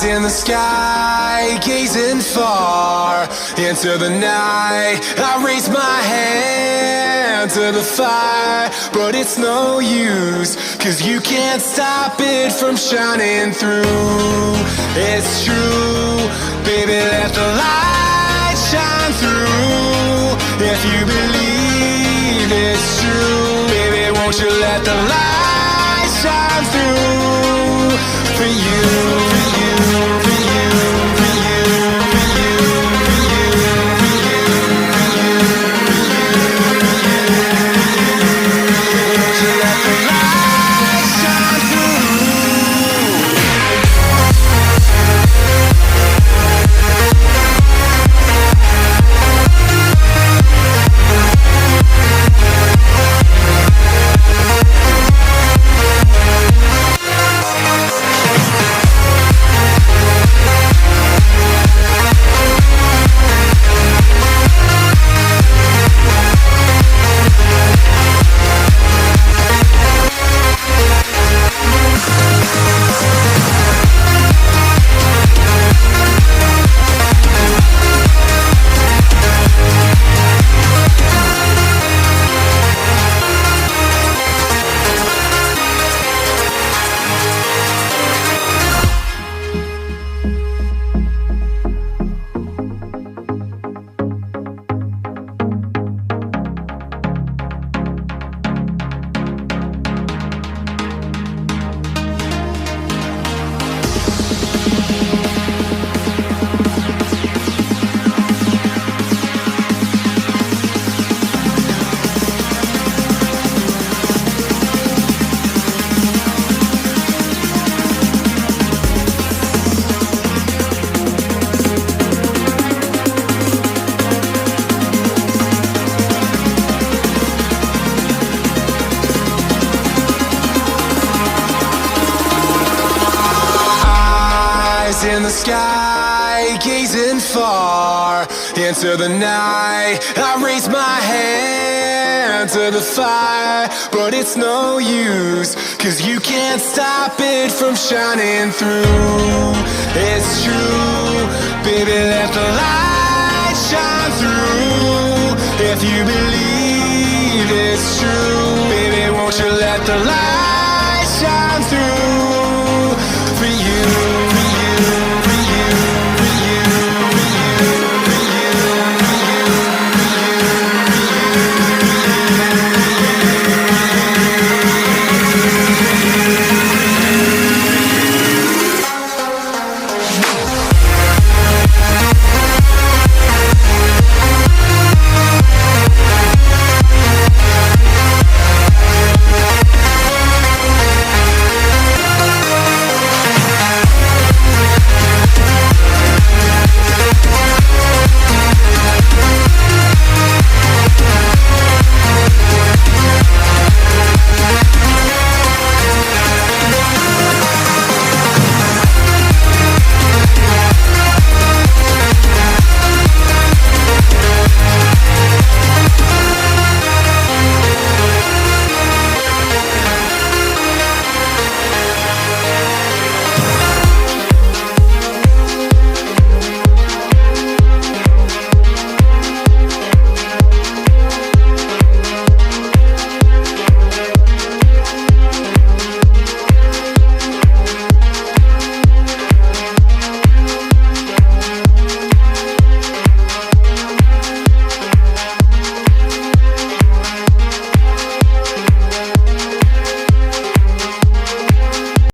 In the sky, gazing far into the night, I raise my hand to the fire, but it's no use, 'cause you can't stop it from shining through. It's true, baby, let the light shine through. If you believe it's true, baby, won't you let the light shine through for you, for you, for you, for you, for you, for you, for you, for you, won't you let the light shine through? In the sky, gazing far into the night, I raise my hand to the fire, but it's no use, 'cause you can't stop it from shining through. It's true, baby, let the light shine through. If you believe it's true,